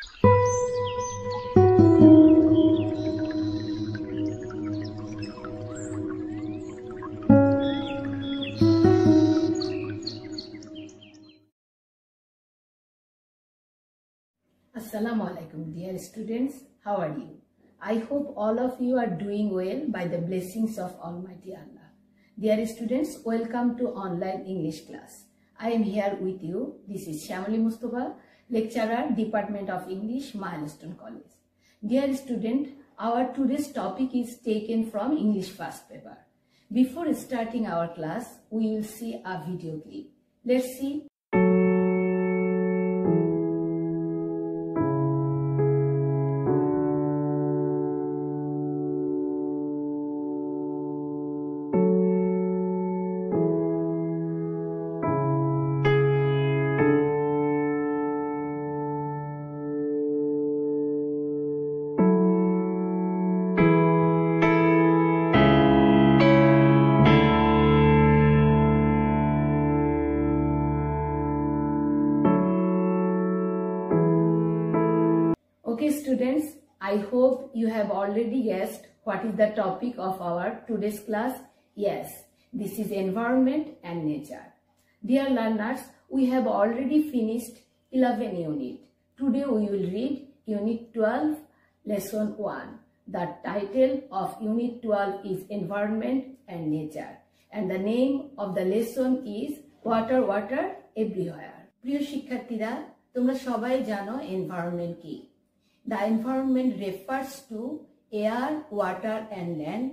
Assalamu alaikum, dear students. How are you? I hope all of you are doing well by the blessings of Almighty Allah. Dear students, welcome to online English class. I am here with you. This is Shamali Mustafa, lecturer, Department of English, Milestone College. Dear student, our today's topic is taken from English first paper. Before starting our class, we will see a video clip. Let's see. Okay students, I hope you have already guessed what is the topic of our today's class. Yes, this is environment and nature. Dear learners, we have already finished 11 unit. Today we will read Unit 12, Lesson 1. The title of Unit 12 is Environment and Nature. And the name of the lesson is Water, Water Everywhere. প্রিয় শিক্ষার্থীরা, তোমরা সবাই জানো environment কি? The environment refers to air, water and land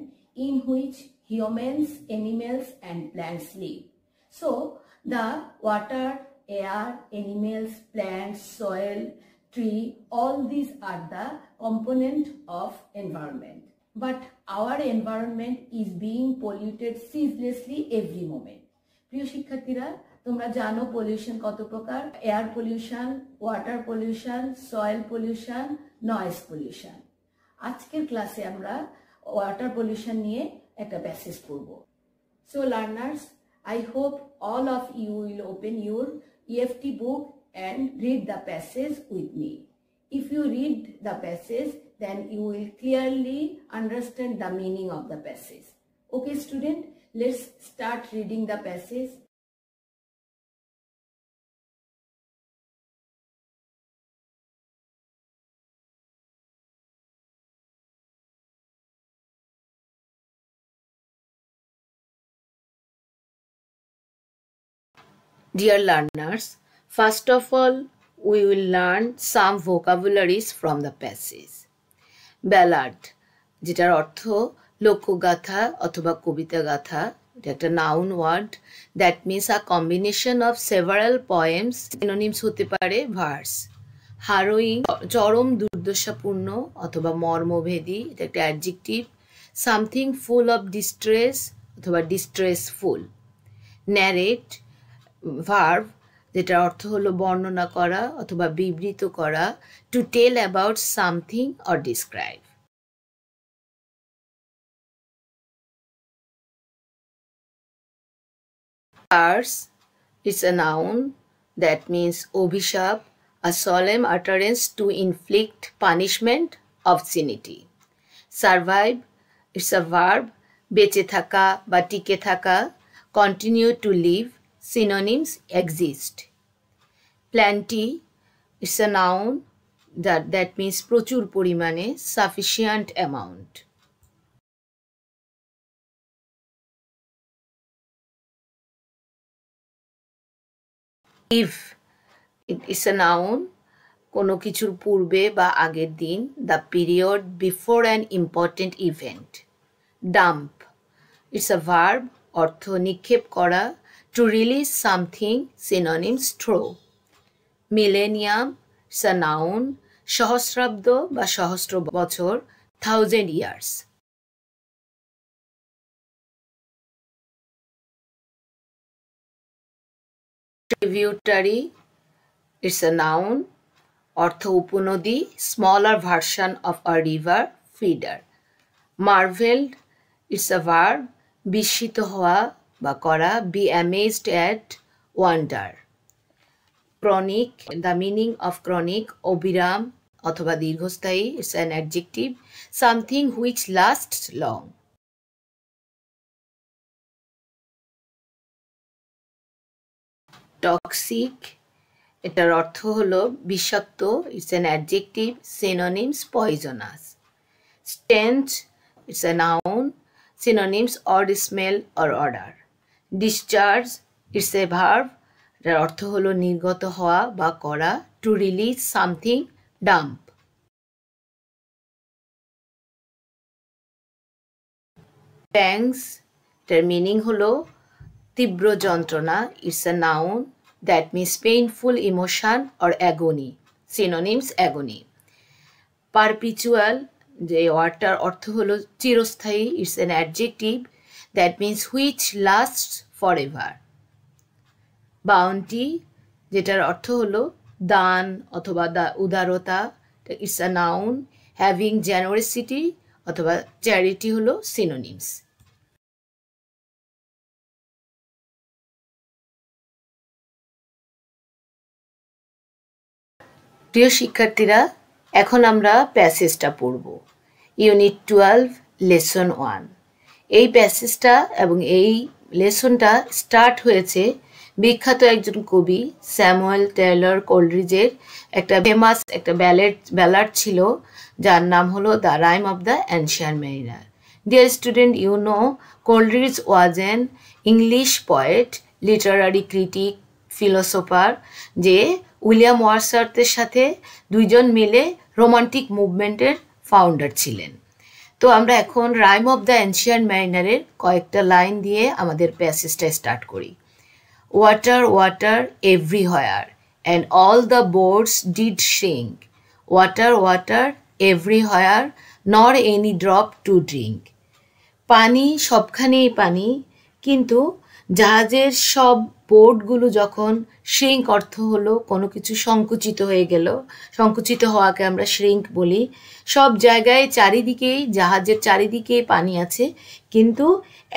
in which humans, animals and plants live. So, the water, air, animals, plants, soil, tree, all these are the component of environment. But our environment is being polluted ceaselessly every moment. প্রিয় শিক্ষার্থীরা, তোমরা জানো pollution কত প্রকার? Air pollution, water pollution, soil pollution, noise pollution. আজকের ক্লাসে আমরা water pollution নিয়ে একটা প্যাসেজ পড়ব। So learners, I hope all of you will open your EFT book and read the passage with me. If you read the passage, then you will clearly understand the meaning of the passage. Okay student, let's start reading the passage. Dear learners, first of all, we will learn some vocabularies from the passage. Ballad, যেটার অর্থ লোকগাথা অথবা কবিতা গাথা, এটা একটা noun word that means a combination of several poems. Synonyms হতে পারে verse. Harrowing, চরম দুর্দশাপূর্ণ অথবা মর্মভেদী, এটা একটা adjective. Something full of distress অথবা distressful. Narrate, ভার্ব, যেটার অর্থ হলো বর্ণনা করা অথবা বিবৃত করা, to tell about something or describe. Curse it's a noun that means অভিশাপ, a solemn utterance to inflict punishment, obscenity. Survive it's a verb, বেঁচে থাকা বা টিকে থাকা, continue to live. Synonyms exist. Plenty, it's a noun that means প্রচুর পরিমাণে, sufficient amount. If, it is a noun, কোনো কিছুর পূর্বে বা আগের দিন, the period before an important event. Dump, it's a verb, অর্থ নিক্ষেপ করা, to release something, synonyms throw. Millennium, it's a noun, সহস্রাব্দ বা সহস্র বছর, 1000 years. Tributary, it's a noun, অর্থ উপনদী, smaller version of a river, feeder. Marveled, it's a verb, বিস্মিত হওয়া বা করা, be amazed at, wonder. Chronic, the meaning of chronic, অবিরাম, অথবা দীর্ঘস্থায়ী, it's an adjective. Something which lasts long. Toxic, এটার অর্থ হলো বিষাক্ত, it's an adjective. Synonyms, poisonous. Stench, it's a noun. Synonyms, odd smell or odor. Discharge, it's a verb. এটার অর্থ হলো নির্গত হওয়া বা করা, to release something, dump. Pangs, এটার মিনিং হলো তীব্র যন্ত্রণা, it's a noun. That means painful emotion or agony. Synonyms, agony. Perpetual, যে ওয়ার্ডটার অর্থ হলো চিরস্থায়ী, it's an adjective. That means which lasts forever. Bounty, যেটার অর্থ হলো দান অথবা উদারতা, it's a noun. Having generosity অথবা charity হলো synonyms. প্রিয় শিক্ষার্থীরা, এখন আমরা প্যাসেজটা পড়ব। Unit 12, lesson 1। এই প্যাসেজটা এবং এই লেসনটা স্টার্ট হয়েছে বিখ্যাত একজন কবি স্যামুয়েল টেইলর কোলরিজের একটা ফেমাস একটা ব্যালাড ছিল, যার নাম হলো the rime of the ancient mariner. Dear student, you know Coleridge was an English poet, literary critic, philosopher, যে উইলিয়াম ওয়ার্ডসওয়ার্থের সাথে দুইজন মিলে রোমান্টিক মুভমেন্টের ফাউন্ডার ছিলেন। তো আমরা এখন রাইম অফ দ্য অ্যানশিয়েন্ট মেরিনারের কয়েকটা লাইন দিয়ে আমাদের প্যাসেজটা স্টার্ট করি। Water, water everywhere, and all the boats did sink. Water, water everywhere, nor any drop to drink. পানি সবখানেই পানি, কিন্তু জাহাজের সব বোটগুলো যখন শ্রিঙ্ক অর্থ হলো কোনো কিছু সংকুচিত হয়ে গেল, সংকুচিত হওয়াকে আমরা শ্রিঙ্ক বলি। সব জায়গায় চারিদিকেই জাহাজের চারিদিকেই পানি আছে, কিন্তু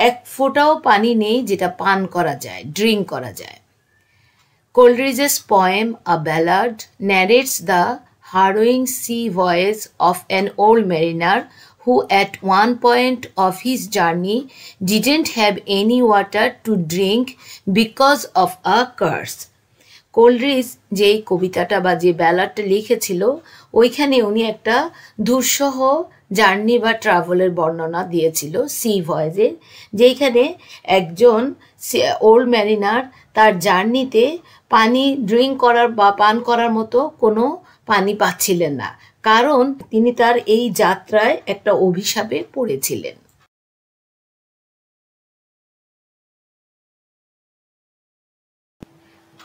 এক ফোঁটাও পানি নেই যেটা পান করা যায়, ড্রিঙ্ক করা যায়। Coleridge's poem a ballad narrates the harrowing sea voyage of an old mariner who at one point of his journey didn't have any water to drink because of a curse. Coleridge যেই কবিতাটা বা যে ব্যালাডটা লিখেছিল, ওইখানে উনি একটা দুঃসহ journey বা ট্রাভেলের বর্ণনা দিয়েছিল সি ভয়েজের, যেইখানে একজন ওল্ড ম্যারিনার তার জার্নিতে পানি ড্রিঙ্ক করার বা পান করার মতো কোনো পানি পাচ্ছিলেন না, কারণ তিনি তার এই যাত্রায় একটা অভিশাপে পড়েছিলেন।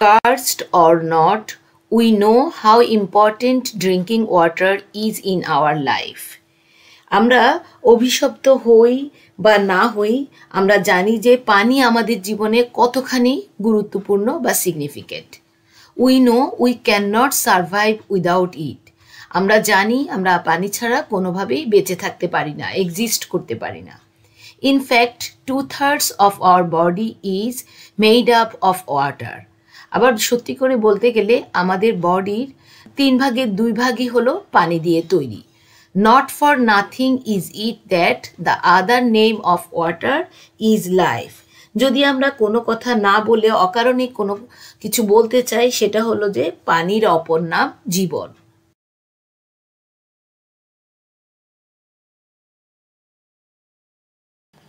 Cursed or not, we know how important drinking water is in our life. আমরা অভিশপ্ত হই বা না হই, আমরা জানি যে পানি আমাদের জীবনে কতখানি গুরুত্বপূর্ণ বা significant. We know we cannot survive without it. আমরা জানি আমরা পানি ছাড়া কোনোভাবেই বেঁচে থাকতে পারি না, এক্সিস্ট করতে পারি না। In fact, 2/3 of our body is made up of water. আবার সত্যি করে বলতে গেলে আমাদের বডির 3 ভাগের 2 ভাগই হলো পানি দিয়ে তৈরি। Not for nothing is it that the other name of water is life. যদি আমরা কোনো কথা না বলে অকারণে কোনো কিছু বলতে চাই, সেটা হলো যে পানির অপর নাম জীবন।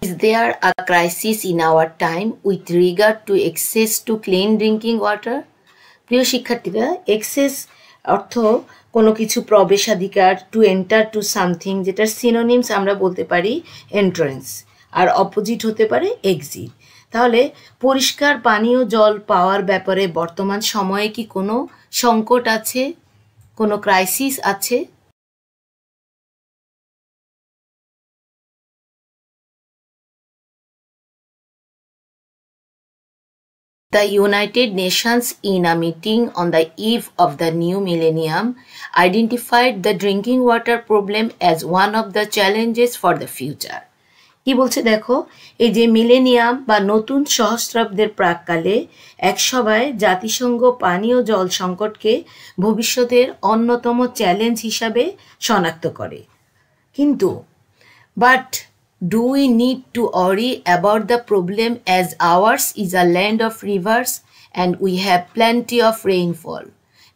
Is there a crisis in our time with regard to access to clean drinking water? প্রিয় শিক্ষার্থীরা, এক্সেস অর্থ কোনো কিছু প্রবেশাধিকার, টু এন্টার টু সামথিং, যেটার সিনোনিমস আমরা বলতে পারি এন্ট্রান্স, আর অপোজিট হতে পারে এক্সিট। তাহলে পরিষ্কার পানীয় জল পাওয়ার ব্যাপারে বর্তমান সময়ে কি কোনো সংকট আছে, কোনো ক্রাইসিস আছে? The United Nations, in a meeting on the eve of the new millennium, identified the drinking water problem as one of the challenges for the future. কি বলছে দেখো, এই যে মিলেনিয়াম বা নতুন সহস্রাব্দের প্রাককালে এক সভায় জাতিসংঘ পানি ও জল সংকটকে ভবিষ্যতের অন্যতম চ্যালেঞ্জ হিসাবে শনাক্ত করে। কিন্তু but do we need to worry about the problem as ours is a land of rivers and we have plenty of rainfall?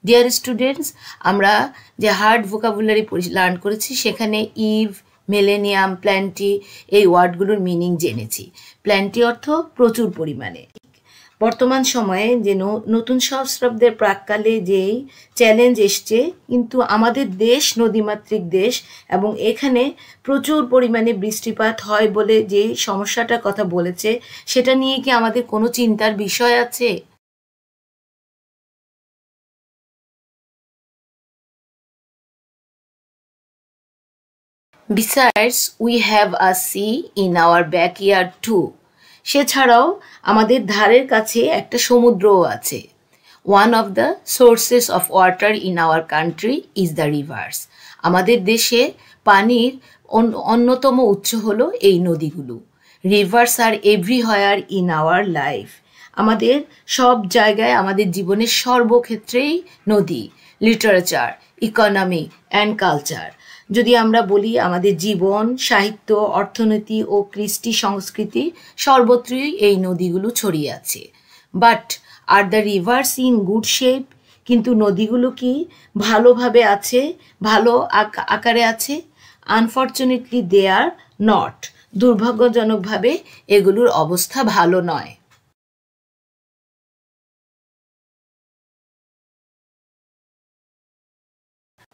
Dear students, আমরা যে হার্ড ভোকাবুলারি লার্ন করেছি সেখানে ইভ, মিলেনিয়াম, প্ল্যান্টি এই ওয়ার্ডগুলোর meaning জেনেছি। Plenty অর্থ প্রচুর পরিমাণে। বর্তমান সময়ে যে নতুন সহস্রাব্দের প্রাককালে যেই চ্যালেঞ্জ এসছে, কিন্তু আমাদের দেশ নদীমাতৃক দেশ এবং এখানে প্রচুর পরিমাণে বৃষ্টিপাত হয় বলে যে সমস্যাটার কথা বলেছে, সেটা নিয়ে কি আমাদের কোনো চিন্তার বিষয় আছে? Besides, we have a sea in our backyard too. সেছাড়াও আমাদের ধারের কাছে একটা সমুদ্রও আছে। One of the sources of water in our country is the rivers. আমাদের দেশে পানির অন্যতম উৎস হলো এই নদীগুলো। Rivers are everywhere in our life. আমাদের সব জায়গায়, আমাদের জীবনের সর্বক্ষেত্রেই নদী, লিটারেচার, ইকোনমি অ্যান্ড কালচার। যদি আমরা বলি আমাদের জীবন, সাহিত্য, অর্থনীতি ও কৃষ্টি সংস্কৃতি সর্বত্রই এই নদীগুলো ছড়িয়ে আছে। But are the rivers in good shape? কিন্তু নদীগুলো কি ভালোভাবে আছে, ভালো আকারে আছে? Unfortunately they are not. দুর্ভাগ্যজনকভাবে এগুলোর অবস্থা ভালো নয়।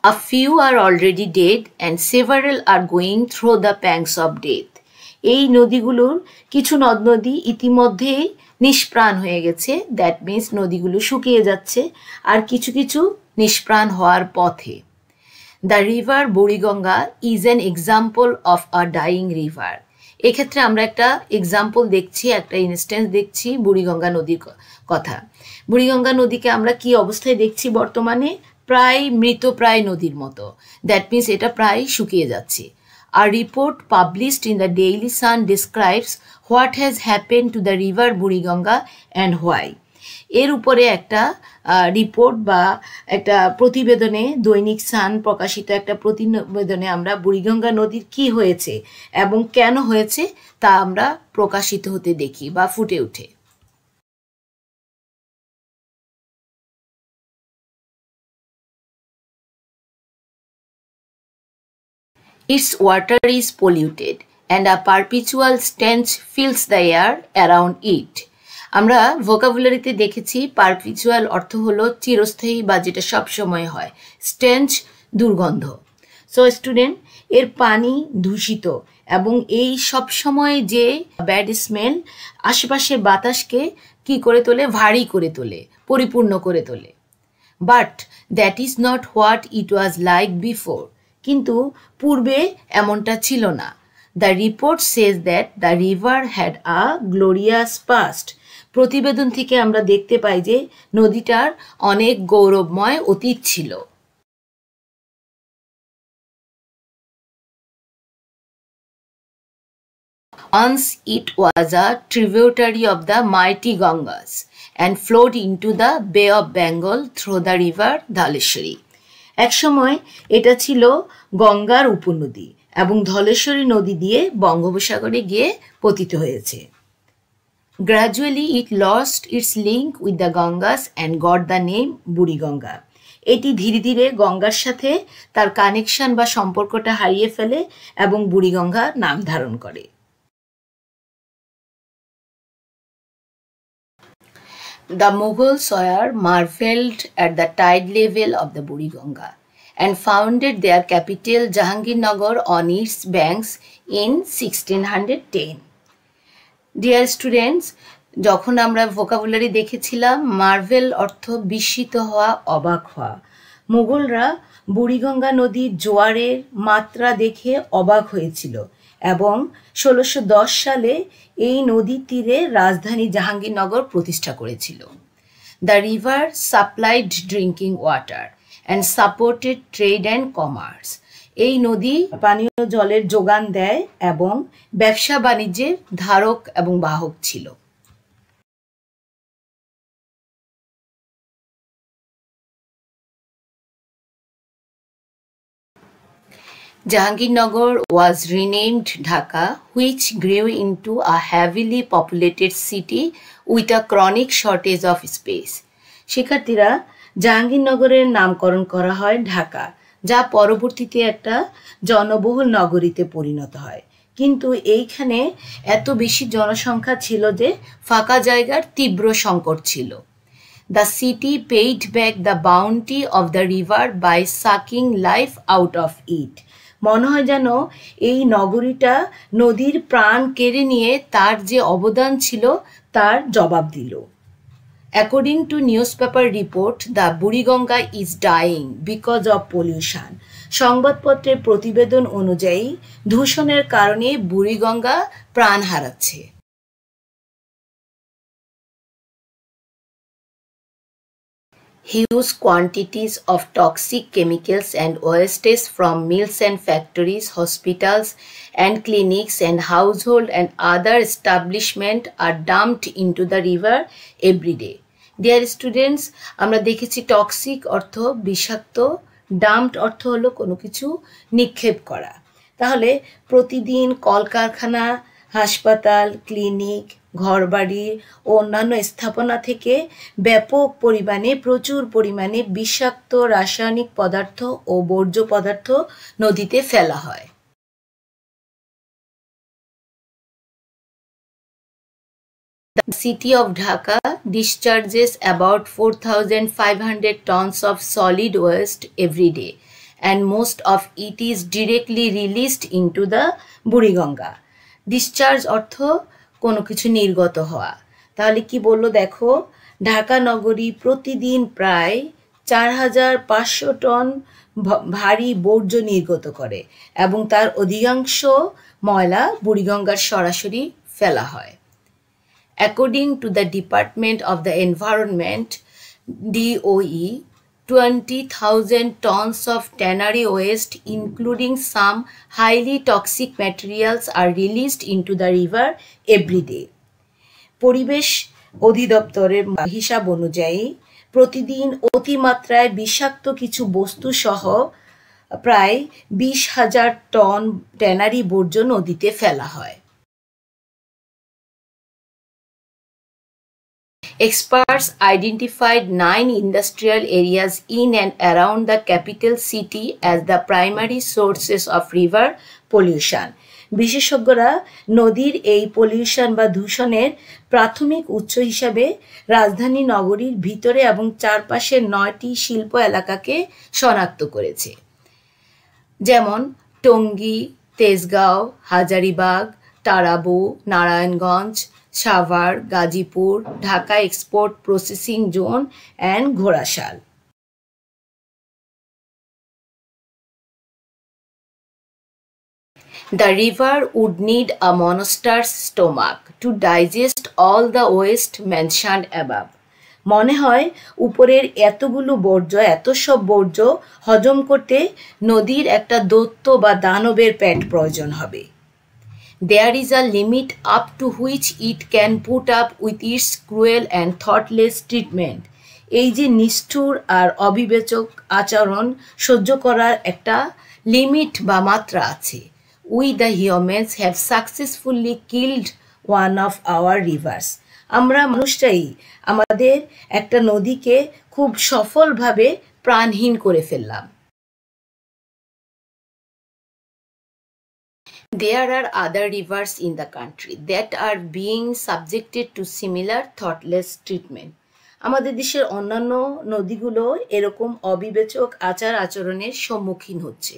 A few are already dead and several are going through the pangs of death. এই নদীগুলোর কিছু নদ নদী ইতিমধ্যেই নিষ্প্রাণ হয়ে গেছে। দ্যাট মিন্স নদীগুলো শুকিয়ে যাচ্ছে, আর কিছু কিছু নিষ্প্রাণ হওয়ার পথে। The river Buriganga is an example of a dying river. এক্ষেত্রে আমরা একটা এক্সাম্পল দেখছি, একটা ইনস্ট্যান্স দেখছি বুড়িগঙ্গা নদীর কথা। বুড়িগঙ্গা নদীকে আমরা কি অবস্থায় দেখছি বর্তমানে? প্রায় মৃতপ্রায় নদীর মতো। দ্যাট মিন্স এটা প্রায় শুকিয়ে যাচ্ছে। A report published in the Daily Sun describes what has happened to the river Buriganga and why. এর উপরে একটা রিপোর্ট বা একটা প্রতিবেদনে, দৈনিক সান প্রকাশিত একটা প্রতিবেদনে আমরা বুড়িগঙ্গা নদীর কি হয়েছে এবং কেন হয়েছে তা আমরা প্রকাশিত হতে দেখি বা ফুটে ওঠে। Its water is polluted and a perpetual stench fills the air around it. আমরা ভোকাবুলারিতে দেখেছি পারপিচুয়াল অর্থ হলো চিরস্থায়ী বা যেটা সবসময় হয়, স্টেঞ্চ দুর্গন্ধ। সো স্টুডেন্ট, এর পানি দূষিত এবং এই সবসময় যে ব্যাড স্মেল আশেপাশের বাতাসকে কি করে তোলে? ভারী করে তোলে, পরিপূর্ণ করে তোলে। But that is not what it was like before. কিন্তু পূর্বে এমনটা ছিল না। The report says that the river had a glorious past. প্রতিবেদন থেকে আমরা দেখতে পাই যে নদীটার অনেক গৌরবময় অতীত ছিল। Once it was a tributary of the mighty Gangas and flowed into the Bay of Bengal through the river Dhaleshwari. এক সময় এটা ছিল গঙ্গার উপনদী এবং ধলেশ্বরী নদী দিয়ে বঙ্গোপসাগরে গিয়ে পতিত হয়েছে। Gradually it lost its link with the Gangas and got the name Buriganga. এটি ধীরে ধীরে গঙ্গার সাথে তার কানেকশন বা সম্পর্কটা হারিয়ে ফেলে এবং বুড়িগঙ্গা নাম ধারণ করে। The Mughals were marveled at the tide level of the Buriganga and founded their capital Jahangirnagar on its banks in 1610. Dear students, যখন আমরা ভোকাবুলারি দেখেছিলাম, মার্ভেল অর্থ বিস্মিত হওয়া, অবাক হওয়া। মুঘলরা বুড়িগঙ্গা নদীর জোয়ারের মাত্রা দেখে অবাক হয়েছিল এবং 1610 সালে এই নদীর তীরে রাজধানী জাহাঙ্গীরনগর প্রতিষ্ঠা করেছিল। The river supplied drinking water and supported trade and commerce. এই নদী পানীয় জলের যোগান দেয় এবং ব্যবসা বাণিজ্যের ধারক এবং বাহক ছিল। Jahangirnagar was renamed Dhaka, which grew into a heavily populated city with a chronic shortage of space. শিক্ষার্থীরা, জাহাঙ্গীরনগরের নামকরণ করা হয় ঢাকা, যা পরবর্তীতে একটা জনবহুল নগরীতে পরিণত হয়। কিন্তু এইখানে এত বেশি জনসংখ্যা ছিল যে ফাঁকা জায়গার তীব্র সংকট ছিল। The city paid back the bounty of the river by sucking life out of it. মনে হয় যেন এই নগরীটা নদীর প্রাণ কেড়ে নিয়ে তার যে অবদান ছিল তার জবাব দিল। According to newspaper report, the Buriganga is dying because of pollution. সংবাদপত্রের প্রতিবেদন অনুযায়ী দূষণের কারণে বুড়িগঙ্গা প্রাণ হারাচ্ছে। Huge quantities of toxic chemicals and wastes from mills and factories, hospitals and clinics and household and other establishments are dumped into the river every day. Dear students, আমরা দেখেছি toxic অর্থ বিষাক্ত, ডাম্পড অর্থ হলো কোনো কিছু নিক্ষেপ করা। তাহলে প্রতিদিন কলকারখানা, হাসপাতাল, ক্লিনিক, ঘরবাড়ি ও অন্যান্য স্থাপনা থেকে ব্যাপক পরিমাণে প্রচুর পরিমাণে বিষাক্ত রাসায়নিক পদার্থ ও বর্জ্য পদার্থ নদীতে ফেলা হয়। The city of Dhaka discharges about 4,500 tons of solid waste every day, and most of it is directly released into the Buriganga. Discharge অর্থ কোনো কিছু নির্গত হওয়া। তাহলে কি বললো দেখো, ঢাকা নগরী প্রতিদিন প্রায় 4,500 টন ভারী বর্জ্য নির্গত করে এবং তার অধিকাংশ ময়লা বুড়িগঙ্গার সরাসরি ফেলা হয়। According to the Department of the Environment, DOE, 20,000 tons of tannery waste, including some highly toxic materials, are released into the river every day. পরিবেশ অধিদপ্তরের হিসাব অনুযায়ী প্রতিদিন অতিমাত্রায় বিষাক্ত কিছু বস্তু সহ প্রায় 20,000 টন ট্যানারি বর্জ্য নদীতে ফেলা হয়। Experts identified 9 industrial areas in and around the capital city as the primary sources of river pollution. বিশেষজ্ঞরা নদীর এই পলিউশন বা দূষণের প্রাথমিক উৎস হিসাবে রাজধানী নগরীর ভিতরে এবং চারপাশের 9টি শিল্প এলাকাকে শনাক্ত করেছে, যেমন Tongi, Tejgaon, Hazaribagh, Tarabo, Narayanganj, Savar, Gazipur, Dhaka export processing zone and Ghorashal. The river would need a monster's stomach to digest all the waste mentioned above. মনে হয় উপরের এতগুলো বর্জ্য, এত সব বর্জ্য হজম করতে নদীর একটা দৈত্য বা দানবের পেট প্রয়োজন হবে। There is a limit up to which it can put up with its cruel and thoughtless treatment. এই যে নিষ্ঠুর আর অবিবেচক আচরণ সহ্য করার একটা লিমিট বা মাত্রা আছে। We the humans have successfully killed one of our rivers. আমরা মানুষরাই আমাদের একটা নদীকে খুব সফলভাবে প্রাণহীন করে ফেললাম। There are other rivers in the country that are being subjected to similar thoughtless treatment. আমাদের দেশের অন্যান্য নদীগুলো এরকম অবিবেচক আচরণের সম্মুখীন হচ্ছে।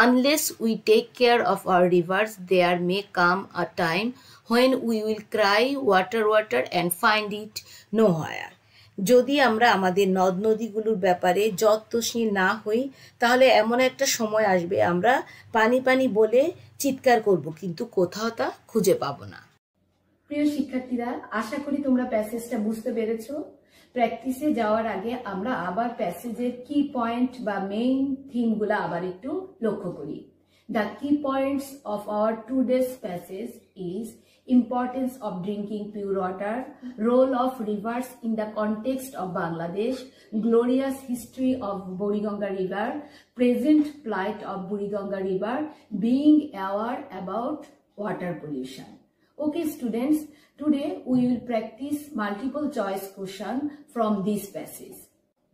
Unless we take care of our rivers, there may come a time when we will cry water, water and find it nowhere. যদি আমরা আমাদের নদ নদীগুলোর ব্যাপারে যত্নশীল না হই, তাহলে এমন একটা সময় আসবে আমরা পানি পানি বলে চিৎকার করব, কিন্তু কোথাও তা খুঁজে পাবো না। প্রিয় শিক্ষার্থীরা, আশা করি তোমরা প্যাসেজটা বুঝতে পেরেছো। প্র্যাকটিসে যাওয়ার আগে আমরা আবার প্যাসেজের কি পয়েন্ট বা মেইন থিমগুলো আবার একটু লক্ষ্য করি। The key points of our today's passage is importance of drinking pure water, role of rivers in the context of Bangladesh, glorious history of Buriganga River, present plight of Buriganga River, being aware about water pollution. Okay students, today we will practice multiple choice question from this passage.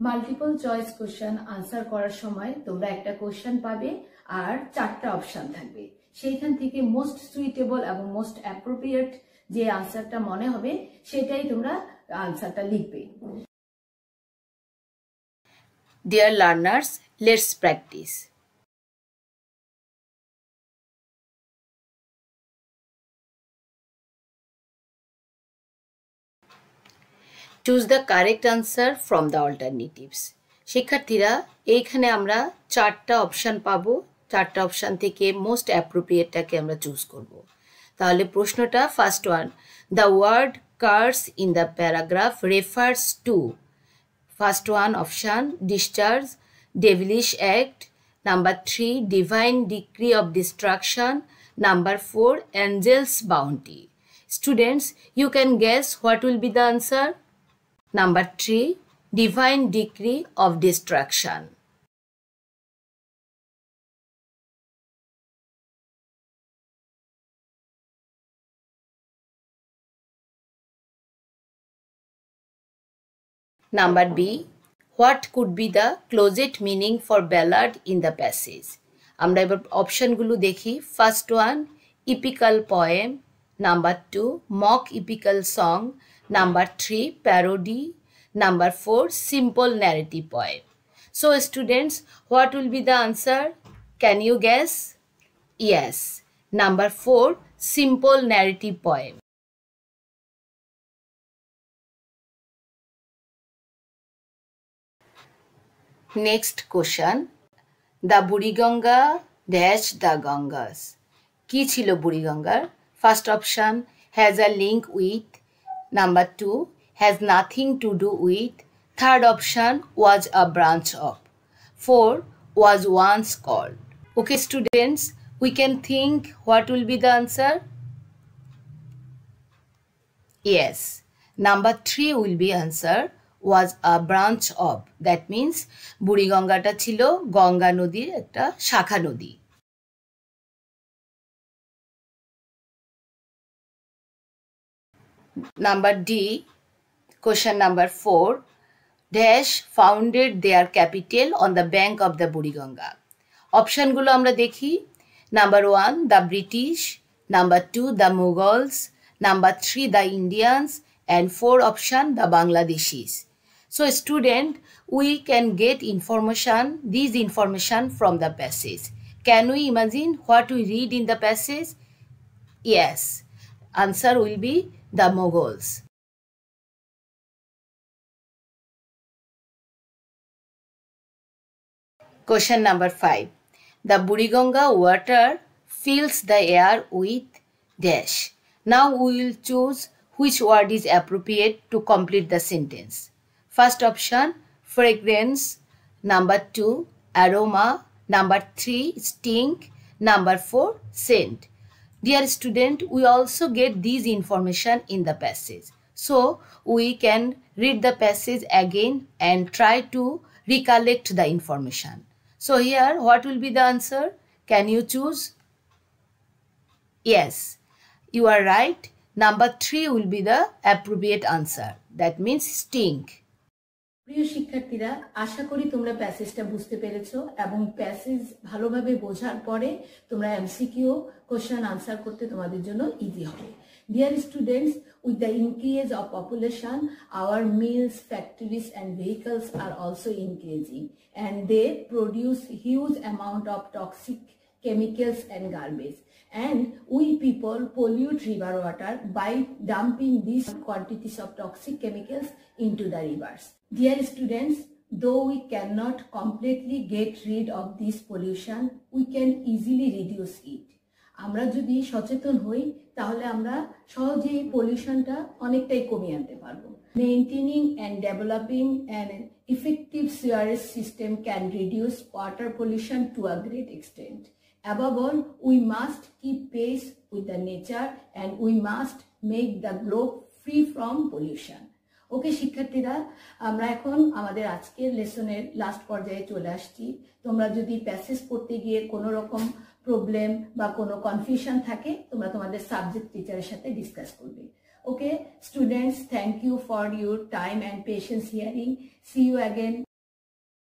Multiple choice question answer করার সময় তোমরা একটা question পাবে আর চারটা option থাকবে, সেইখান থেকে most suitable এবং মোস্ট অ্যাপ্রোপ্রিয়েট যে আনসারটা মনে হবে সেটাই তোমরা আনসারটা লিখবে। Dear learners, let's practice. Choose the correct answer from the alternatives. শিক্ষার্থীরা এইখানে আমরা চারটা অপশন পাবো, চারটা অপশন থেকে মোস্ট অ্যাপ্রোপ্রিয়েটটাকে আমরা চুজ করব। তাহলে প্রশ্নটা first one, the word curse in the paragraph refers to, first one option discharge, devilish act, number 3 divine decree of destruction, number 4 angels bounty. Students, you can guess what will be the answer. Number 3 divine decree of destruction. Number B, what could be the closet meaning for ballad in the passage? আমরা এবার অপশনগুলো দেখি। First one epical poem, number 2 mock epical song, number 3 parody, number 4 simple narrative poem. So students, what will be the answer? Can you guess? Yes, number 4 simple narrative poem. Next question, the Buriganga dash the Gangas. কি ছিল বুড়িগঙ্গার? First option has a link with, number 2 has nothing to do with, third option was a branch of, 4 was once called. Okay students, we can think what will be the answer. Yes, number 3 will be answer, was a branch of, that means বুড়িগঙ্গাটা ছিল গঙ্গা নদীর একটা শাখা নদী। Number D, question number 4, dash founded their capital on the bank of the Buriganga. অপশনগুলো আমরা দেখি। Number 1 the British, number 2 the Mughals, number 3 the Indians, and 4 option the Bangladeshis. So student, we can get these information from the passage. Can we imagine what we read in the passage? Yes, answer will be the Mughals. Question number 5, the Buriganga water fills the air with dash. Now we will choose which word is appropriate to complete the sentence. First option fragrance, number 2 aroma, number 3 stink, number 4 scent. Dear student, we also get these information in the passage. So we can read the passage again and try to recollect the information. So here what will be the answer? Can you choose? Yes, you are right. Number 3 will be the appropriate answer. That means stink. প্রিয় শিক্ষার্থীরা, আশা করি তোমরা প্যাসেজটা বুঝতে পেরেছো এবং passage ভালোভাবে বোঝার পরে তোমরা এমসিকিউ কোশ্চেন আনসার করতে তোমাদের জন্য ইজি হবে। Dear students, with the increase of population, our mills, factories and vehicles are also increasing, and they produce huge amount of toxic chemicals and garbage. And we people pollute river water by dumping these quantities of toxic chemicals into the rivers. Dear students, though we cannot completely get rid of this pollution, we can easily reduce it. আমরা যদি সচেতন হই তাহলে আমরা সহজেই পলিউশনটা অনেকটাই কমিয়ে আনতে পারবো। Maintaining and developing an effective sewerage system can reduce water pollution to a great extent. Above all, we must keep pace with the nature and we must make the globe free from pollution. ওকে শিক্ষার্থীরা, আমরা এখন আমাদের আজকের লেসনের last পর্যায়ে চলে আসছি। তোমরা যদি প্যাসেজ পড়তে গিয়ে কোনো রকম প্রবলেম বা কোনো কনফিউশন থাকে, তোমরা তোমাদের সাবজেক্ট টিচারের সাথে ডিসকাস করবে। Okay, students, thank you for your time and patience hearing. See you again.